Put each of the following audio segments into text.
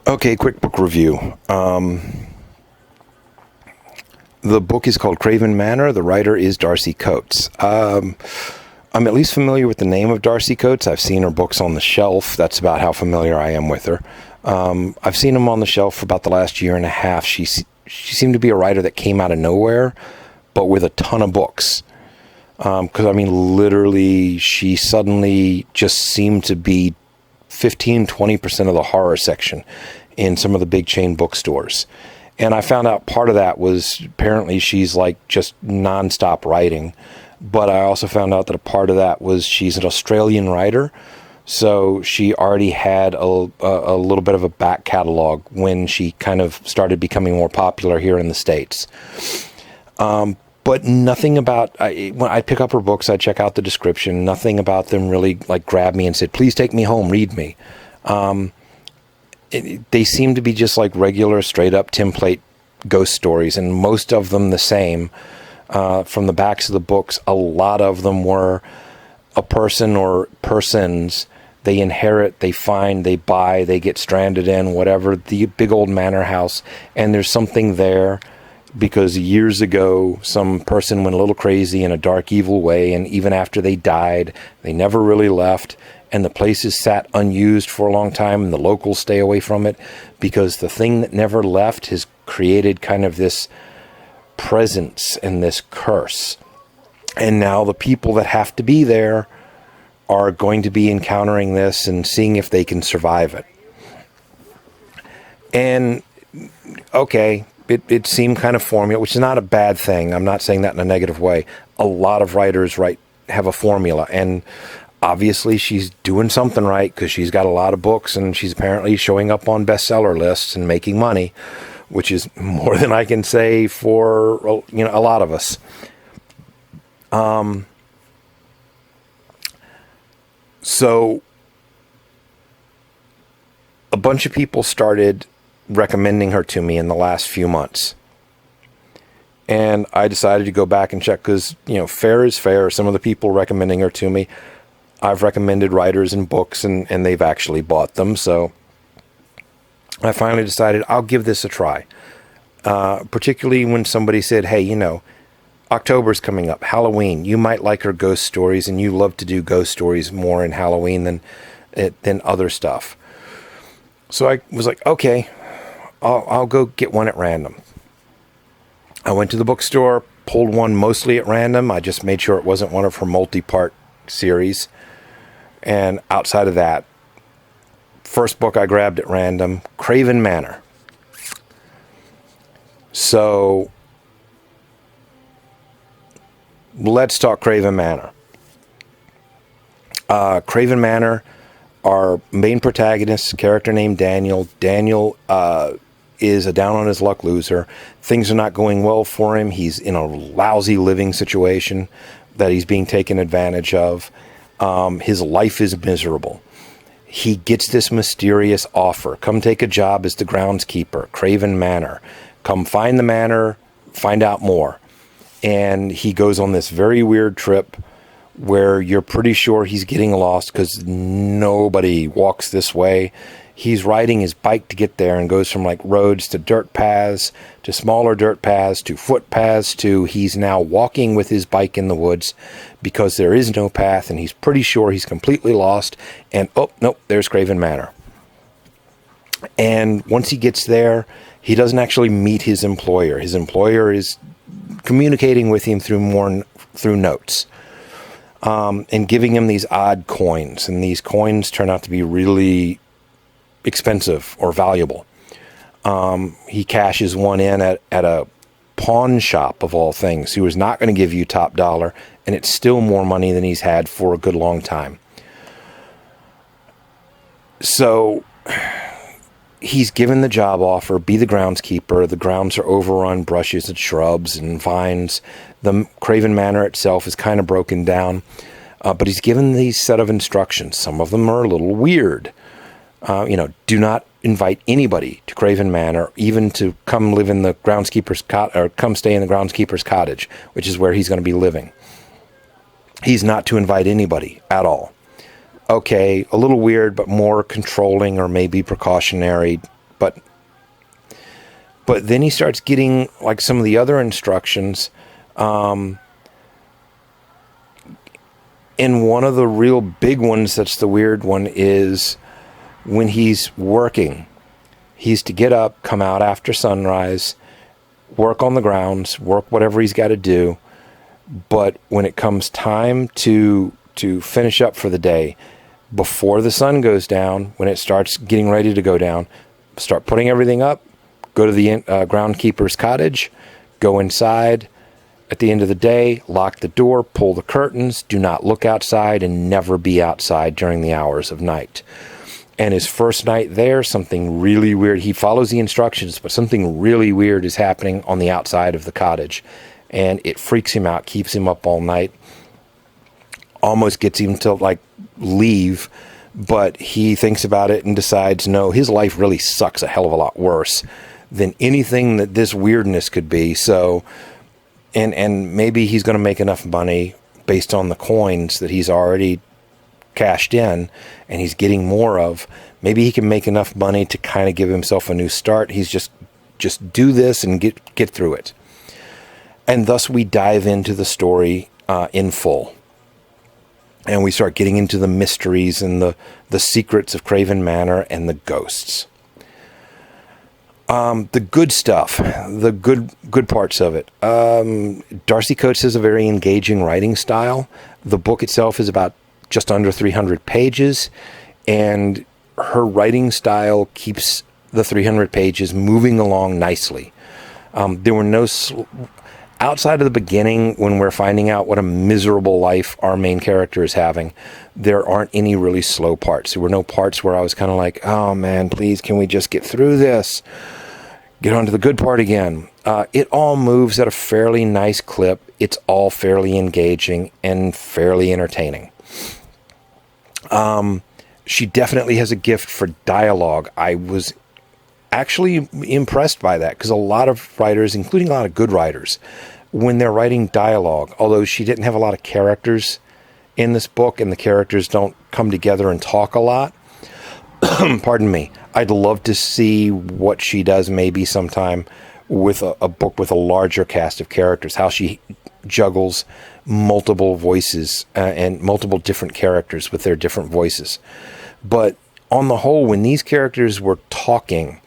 Okay, quick book review. The book is called Craven Manor. The writer is Darcy Coates. I'm at least familiar with the name of Darcy Coates. I've seen her books on the shelf. That's about how familiar I am with her. I've seen them on the shelf for about the last year and a half. She seemed to be a writer that came out of nowhere, but with a ton of books. Because, I mean, literally, she suddenly just seemed to be 15-20% of the horror section in some of the big chain bookstores. And I found out part of that was apparently she's like just nonstop writing. But I also found out that a part of that was she's an Australian writer. So she already had a little bit of a back catalog when she kind of started becoming more popular here in the States. But nothing about, when I pick up her books, I check out the description. Nothing about them really like grabbed me and said, please take me home, read me. They seem to be just like regular, straight up template ghost stories, and most of them the same. From the backs of the books, a lot of them were a person or persons. They inherit, they find, they buy, they get stranded in, whatever, the big old manor house, and there's something there because years ago, some person went a little crazy in a dark, evil way, and even after they died, they never really left, and the place is sat unused for a long time, and the locals stay away from it because the thing that never left has created kind of this presence and this curse. And now the people that have to be there are going to be encountering this and seeing if they can survive it. And, okay, it seemed kind of formula, which is not a bad thing. I'm not saying that in a negative way. A lot of writers have a formula, and obviously she's doing something right because she's got a lot of books and she's apparently showing up on bestseller lists and making money, which is more than I can say for a lot of us. So a bunch of people started recommending her to me in the last few months. And I decided to go back and check because, fair is fair. Some of the people recommending her to me, I've recommended writers and books and they've actually bought them. So I finally decided I'll give this a try. Particularly when somebody said, hey, October's coming up, Halloween. You might like her ghost stories, and you love to do ghost stories more in Halloween than other stuff. So I was like, okay, I'll go get one at random. I went to the bookstore, pulled one mostly at random. I just made sure it wasn't one of her multi-part series. And outside of that, first book I grabbed at random, Craven Manor. So let's talk Craven Manor. Craven Manor, our main protagonist, character named Daniel. Daniel is a down-on-his-luck loser. Things are not going well for him. He's in a lousy living situation that he's being taken advantage of. His life is miserable. He gets this mysterious offer. Come take a job as the groundskeeper, Craven Manor. Come find the manor, find out more. And he goes on this very weird trip where you're pretty sure he's getting lost because nobody walks this way. He's riding his bike to get there and goes from like roads to dirt paths to smaller dirt paths to footpaths to he's now walking with his bike in the woods because there is no path and he's pretty sure he's completely lost. And oh, nope, there's Craven Manor. And once he gets there, he doesn't actually meet his employer. His employer is communicating with him through notes. And giving him these odd coins. And these coins turn out to be really expensive or valuable. He cashes one in at a pawn shop of all things. He was not going to give you top dollar, and it's still more money than he's had for a good long time. So he's given the job offer, be the groundskeeper. The grounds are overrun, brushes and shrubs and vines. The Craven Manor itself is kind of broken down. But he's given these set of instructions. Some of them are a little weird. Do not invite anybody to Craven Manor, even to come live in the groundskeeper's or come stay in the groundskeeper's cottage, which is where he's going to be living. He's not to invite anybody at all. Okay, a little weird, but more controlling or maybe precautionary. But then he starts getting like some of the other instructions. And one of the real big ones that's the weird one is when he's working, he's to get up, come out after sunrise, work on the grounds, work whatever he's got to do. But when it comes time to finish up for the day, before the sun goes down, when it starts getting ready to go down, start putting everything up, go to the groundkeeper's cottage, go inside. At the end of the day, lock the door, pull the curtains, do not look outside, and never be outside during the hours of night. And his first night there, something really weird. He follows the instructions, but something really weird is happening on the outside of the cottage. And it freaks him out, keeps him up all night, almost gets him to like leave. But he thinks about it and decides, no, his life really sucks a hell of a lot worse than anything that this weirdness could be. So, and maybe he's going to make enough money based on the coins that he's already cashed in and he's getting more of. Maybe he can make enough money to kind of give himself a new start. He's just do this and get through it. And thus we dive into the story in full. And we start getting into the mysteries and the secrets of Craven Manor and the ghosts. The good stuff, the good parts of it. Darcy Coates has a very engaging writing style. The book itself is about just under 300 pages, and her writing style keeps the 300 pages moving along nicely. There were no... Outside of the beginning, when we're finding out what a miserable life our main character is having, there aren't any really slow parts. There were no parts where I was kind of like, oh man, please, can we just get through this? Get on to the good part again. It all moves at a fairly nice clip. It's all fairly engaging and fairly entertaining. She definitely has a gift for dialogue. I was actually impressed by that, because a lot of writers, including a lot of good writers, when they're writing dialogue, although she didn't have a lot of characters in this book and the characters don't come together and talk a lot, pardon me, I'd love to see what she does maybe sometime with a book with a larger cast of characters, how she juggles multiple voices and multiple different characters with their different voices. But on the whole, when these characters were talking,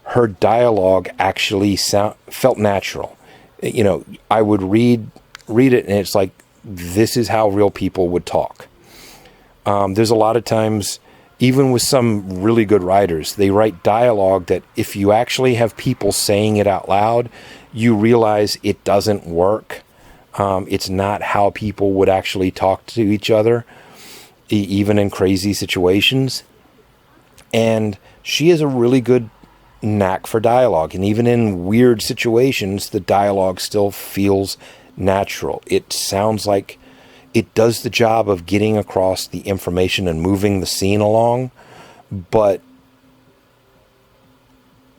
her dialogue actually felt natural. You know, I would read it and it's like, this is how real people would talk. There's a lot of times, even with some really good writers, they write dialogue that if you actually have people saying it out loud, you realize it doesn't work. It's not how people would actually talk to each other, even in crazy situations. And she has a really good knack for dialogue, and even in weird situations, the dialogue still feels natural. It sounds like it does the job of getting across the information and moving the scene along, but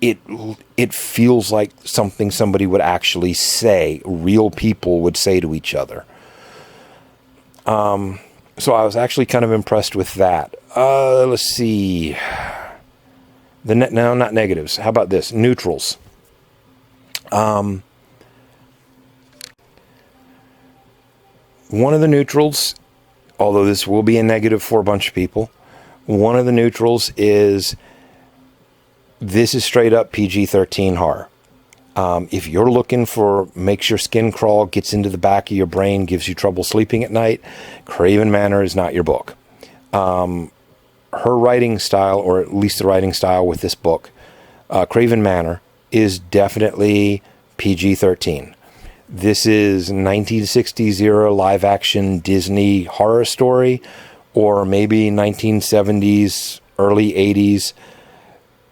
it feels like something somebody would actually say, real people would say to each other. So I was actually kind of impressed with that. Let's see. No, not negatives. How about this? Neutrals. One of the neutrals, although this will be a negative for a bunch of people, one of the neutrals is this is straight up PG-13 horror. If you're looking for makes your skin crawl, gets into the back of your brain, gives you trouble sleeping at night, Craven Manor is not your book. Her writing style, or at least the writing style with this book, Craven Manor, is definitely PG-13. This is 1960s era live action Disney horror story, or maybe 1970s, early 80s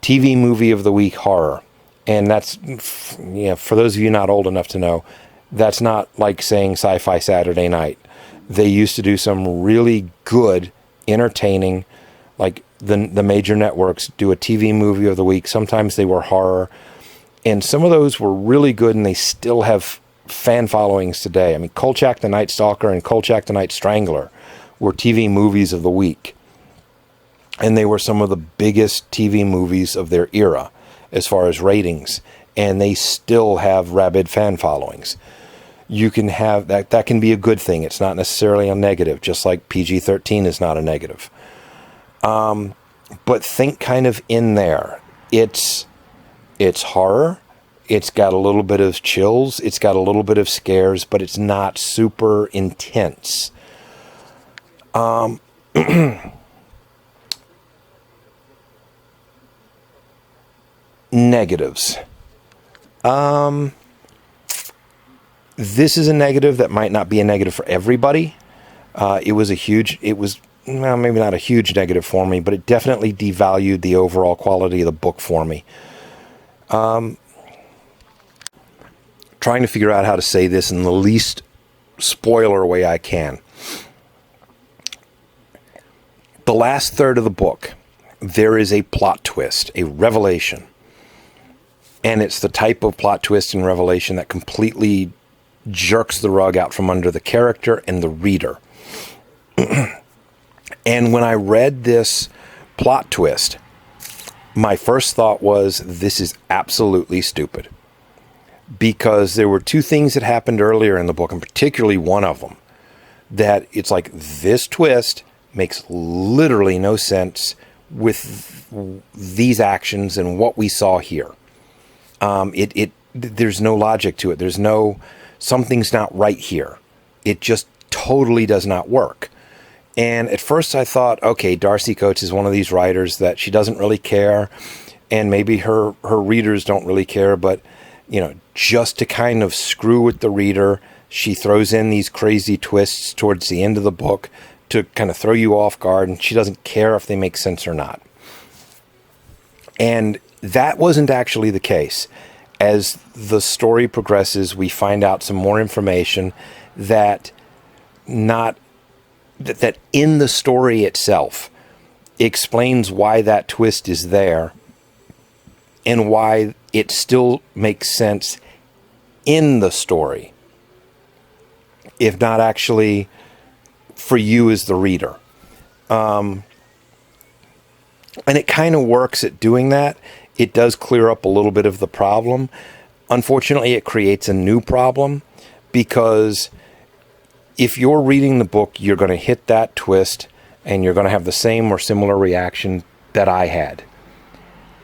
TV movie of the week horror. And that's, for those of you not old enough to know, that's not like saying Sci-Fi Saturday Night. They used to do some really good, entertaining, like the major networks do a TV movie of the week. Sometimes they were horror. And some of those were really good, and they still have fan followings today. I mean, Kolchak the Night Stalker and Kolchak the Night Strangler were TV movies of the week. And they were some of the biggest TV movies of their era. as far as ratings, and they still have rabid fan followings. You can have that can be a good thing. It's not necessarily a negative, just like PG-13 is not a negative. But think kind of in there. It's horror. It's got a little bit of chills. It's got a little bit of scares, but it's not super intense. Negatives. This is a negative that might not be a negative for everybody. It was maybe not a huge negative for me, but it definitely devalued the overall quality of the book for me. Trying to figure out how to say this in the least spoiler way I can. The last third of the book, there is a plot twist, a revelation. And it's the type of plot twist and revelation that completely jerks the rug out from under the character and the reader. And when I read this plot twist, my first thought was, this is absolutely stupid. Because there were two things that happened earlier in the book, and particularly one of them, that it's like, this twist makes literally no sense with these actions and what we saw here. There's no logic to it. Something's not right here. It just totally does not work. And at first I thought, okay, Darcy Coates is one of these writers that she doesn't really care, and maybe her readers don't really care, but, just to kind of screw with the reader, she throws in these crazy twists towards the end of the book to kind of throw you off guard, and she doesn't care if they make sense or not. And that wasn't actually the case. As the story progresses, we find out some more information that in the story itself explains why that twist is there and why it still makes sense in the story, if not actually for you as the reader. And it kind of works at doing that. It does clear up a little bit of the problem. Unfortunately, it creates a new problem, because if you're reading the book, you're going to hit that twist and you're going to have the same or similar reaction that I had.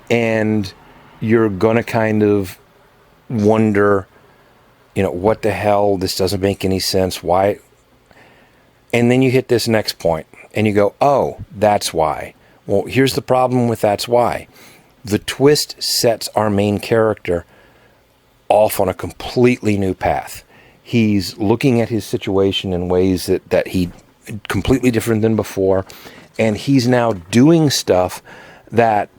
And you're going to kind of wonder, what the hell? This doesn't make any sense. Why? And then you hit this next point and you go, oh, that's why. Well, here's the problem with that's why. The twist sets our main character off on a completely new path. He's looking at his situation in ways that he completely different than before, and he's now doing stuff that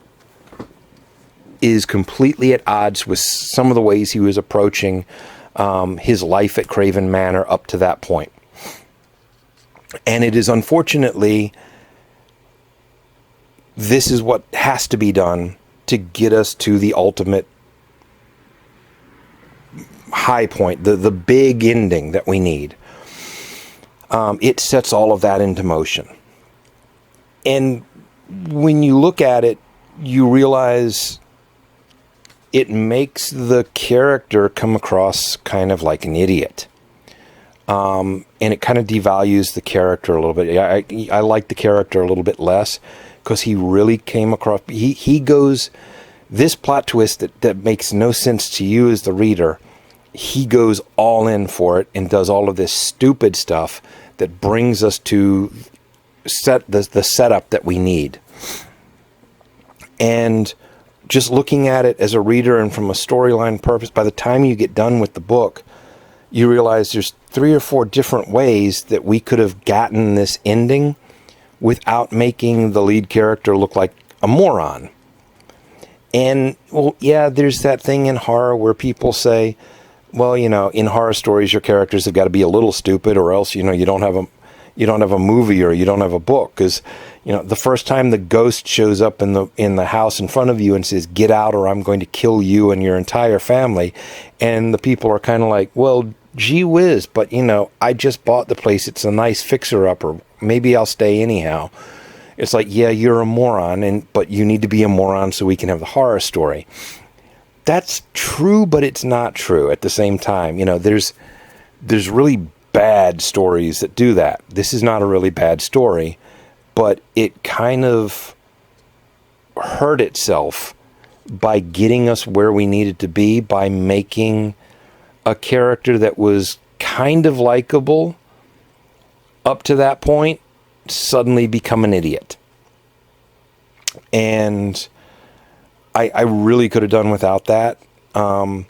is completely at odds with some of the ways he was approaching his life at Craven Manor up to that point. And it is, unfortunately, this is what has to be done to get us to the ultimate high point, the big ending that we need. It sets all of that into motion. And when you look at it, you realize it makes the character come across kind of like an idiot. And it kind of devalues the character a little bit. I like the character a little bit less, because he really came across... He goes... This plot twist that makes no sense to you as the reader, he goes all in for it and does all of this stupid stuff that brings us to the setup that we need. And just looking at it as a reader and from a storyline purpose, by the time you get done with the book, you realize there's 3 or 4 different ways that we could have gotten this ending without making the lead character look like a moron. And, well, yeah, there's that thing in horror where people say, well, in horror stories, your characters have got to be a little stupid, or else, you don't have a movie, or you don't have a book. Because, the first time the ghost shows up in the house in front of you and says, "Get out, or I'm going to kill you and your entire family," and the people are kind of like, well, gee whiz, but I just bought the place. It's a nice fixer-upper. Maybe I'll stay anyhow. It's like, yeah, you're a moron, but you need to be a moron so we can have the horror story. That's true, but it's not true at the same time. There's really bad stories that do that. This is not a really bad story, but it kind of hurt itself by getting us where we needed to be, by making a character that was kind of likable up to that point suddenly become an idiot. And I really could have done without that. And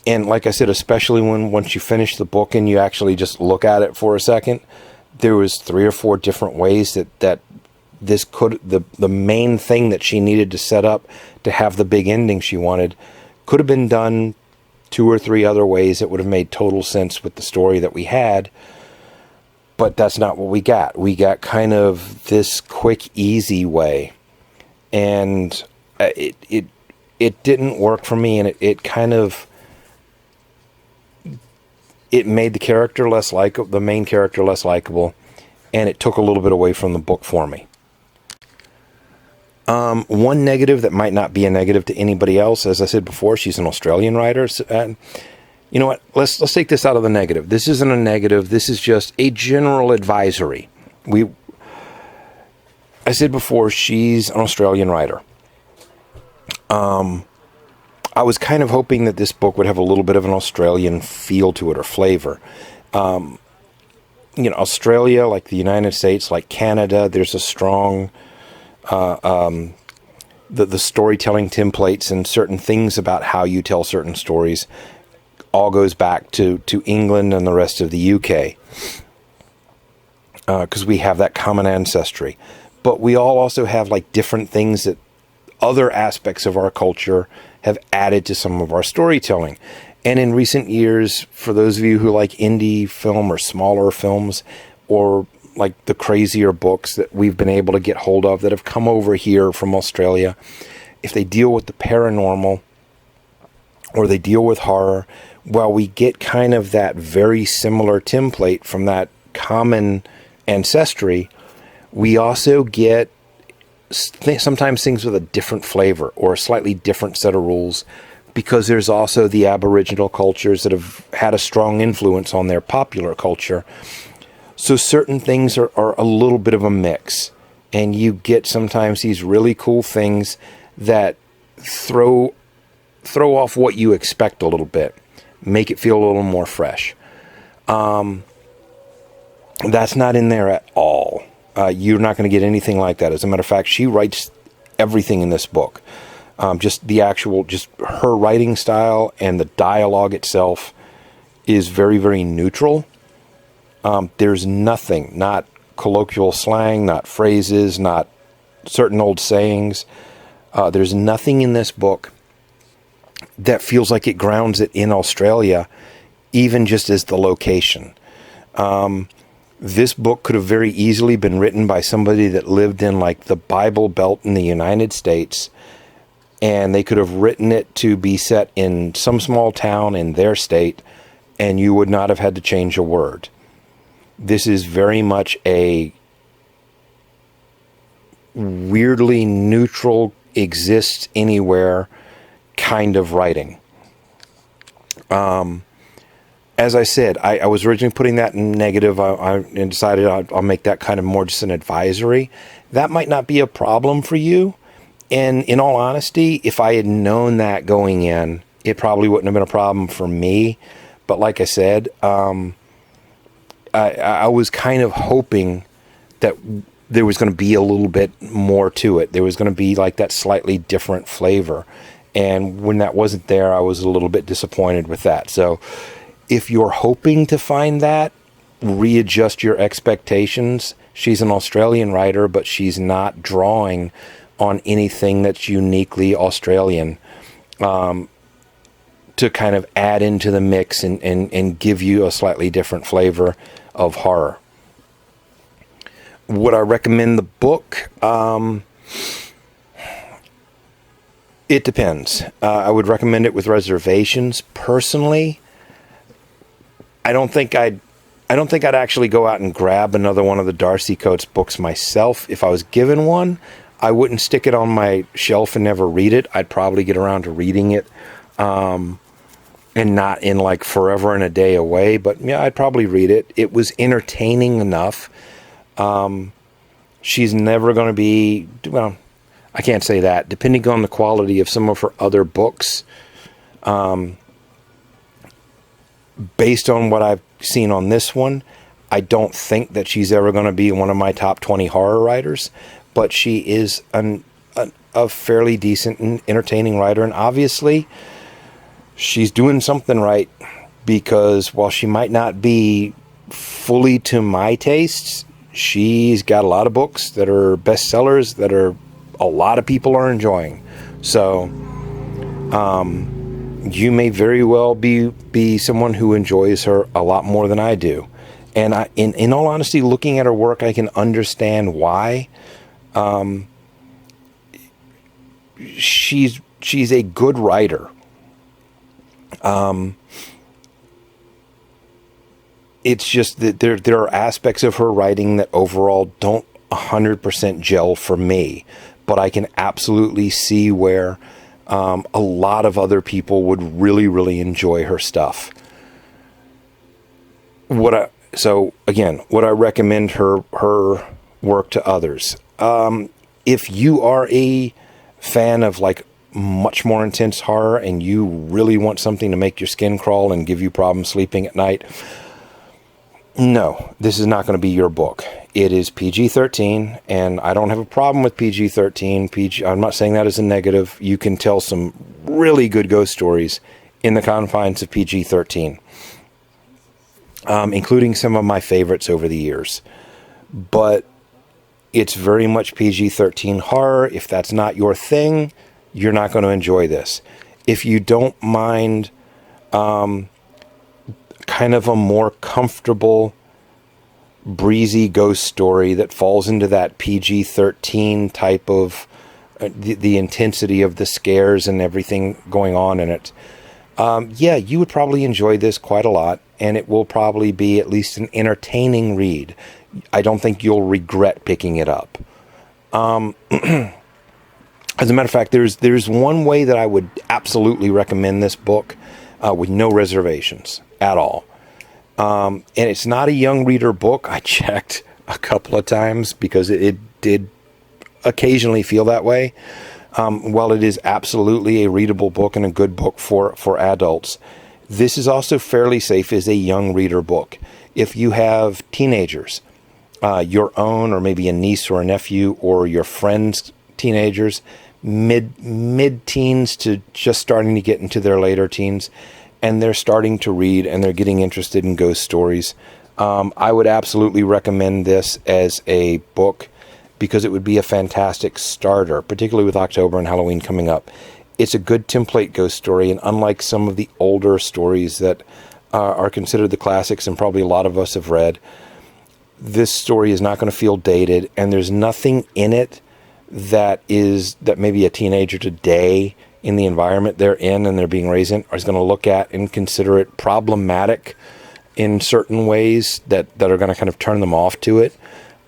like I said, especially once you finish the book and you actually just look at it for a second, there was 3 or 4 different ways that this could, the main thing that she needed to set up to have the big ending she wanted, could have been done 2 or 3 other ways that would have made total sense with the story that we had. But that's not what we got. We got kind of this quick, easy way. And it didn't work for me, and it kind of, it made the character less likable, the main character less likable, and it took a little bit away from the book for me. One negative that might not be a negative to anybody else, as I said before, she's an Australian writer. And you know what? Let's take this out of the negative. This isn't a negative. This is just a general advisory. I said before, she's an Australian writer. I was kind of hoping that this book would have a little bit of an Australian feel to it, or flavor. Australia, like the United States, like Canada, there's a strong, the storytelling templates and certain things about how you tell certain stories all goes back to England and the rest of the UK. Because we have that common ancestry. But we all also have like different things that other aspects of our culture have added to some of our storytelling. And in recent years, for those of you who like indie film or smaller films, or like the crazier books that we've been able to get hold of that have come over here from Australia, if they deal with the paranormal or they deal with horror, while we get kind of that very similar template from that common ancestry, we also get sometimes things with a different flavor or a slightly different set of rules, because there's also the Aboriginal cultures that have had a strong influence on their popular culture. So certain things are a little bit of a mix, and you get sometimes these really cool things that throw off what you expect a little bit, make it feel a little more fresh. That's not in there at all. You're not going to get anything like that. As a matter of fact, she writes everything in this book. Just her writing style and the dialogue itself is very, very neutral. There's nothing, not colloquial slang, not phrases, not certain old sayings. There's nothing in this book that feels like it grounds it in Australia, even just as the location. This book could have very easily been written by somebody that lived in like the Bible Belt in the United States, and they could have written it to be set in some small town in their state, and you would not have had to change a word. This is very much a weirdly neutral, exists anywhere kind of writing. As I said, I was originally putting that in negative. I decided I'll make that kind of more just an advisory. That might not be a problem for you. And in all honesty, if I had known that going in, it probably wouldn't have been a problem for me. But like I said, I was kind of hoping that there was going to be a little bit more to it. There was going to be like that slightly different flavor. And when that wasn't there, I was a little bit disappointed with that. So if you're hoping to find that, readjust your expectations. She's an Australian writer, but she's not drawing on anything that's uniquely Australian to kind of add into the mix and give you a slightly different flavor of horror. Would I recommend the book? It depends. I would recommend it with reservations. Personally, I don't think I'd I don't think I'd actually go out and grab another one of the Darcy Coates books myself. If I was given one, I wouldn't stick it on my shelf and never read it. I'd probably get around to reading it, and not in like forever and a day away. But yeah, I'd probably read it. It was entertaining enough. She's never going to be, well, I can't say that. Depending on the quality of some of her other books, based on what I've seen on this one, I don't think that she's ever going to be one of my top 20 horror writers, but she is a fairly decent and entertaining writer, and obviously she's doing something right, because while she might not be fully to my tastes, she's got a lot of books that are bestsellers that are a lot of people are enjoying. So you may very well be someone who enjoys her a lot more than I do. And in all honesty, looking at her work, I can understand why. She's a good writer. It's just that there are aspects of her writing that overall don't 100% gel for me. But I can absolutely see where a lot of other people would really, really enjoy her stuff. Would I recommend her work to others? If you are a fan of like much more intense horror and you really want something to make your skin crawl and give you problems sleeping at night, no, this is not going to be your book. It is PG-13, and I don't have a problem with PG-13. I'm not saying that as a negative. You can tell some really good ghost stories in the confines of PG-13, including some of my favorites over the years. But it's very much PG-13 horror. If that's not your thing, you're not going to enjoy this. If you don't mind kind of a more comfortable, breezy ghost story that falls into that PG-13 type of the intensity of the scares and everything going on in it, yeah, you would probably enjoy this quite a lot, and it will probably be at least an entertaining read. I don't think you'll regret picking it up. As a matter of fact, there's one way that I would absolutely recommend this book with no reservations at all. And it's not a young reader book. I checked a couple of times because it did occasionally feel that way. While it is absolutely a readable book and a good book for adults, this is also fairly safe as a young reader book. If you have teenagers, your own, or maybe a niece or a nephew, or your friends' teenagers, mid-teens to just starting to get into their later teens, and they're starting to read and they're getting interested in ghost stories, I would absolutely recommend this as a book, because it would be a fantastic starter, particularly with October and Halloween coming up. It's a good template ghost story, and unlike some of the older stories that are considered the classics and probably a lot of us have read, this story is not going to feel dated, and there's nothing in it that maybe a teenager today, in the environment they're in and they're being raised in, is going to look at and consider it problematic in certain ways that are going to kind of turn them off to it.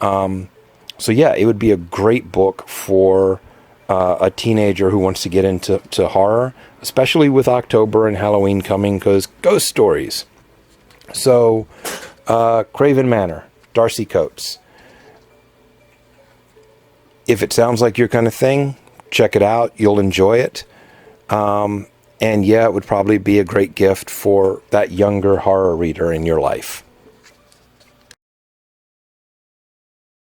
So yeah, it would be a great book for a teenager who wants to get into horror, especially with October and Halloween coming, because ghost stories. So Craven Manor, Darcy Coates. If it sounds like your kind of thing, check it out. You'll enjoy it. And yeah, it would probably be a great gift for that younger horror reader in your life.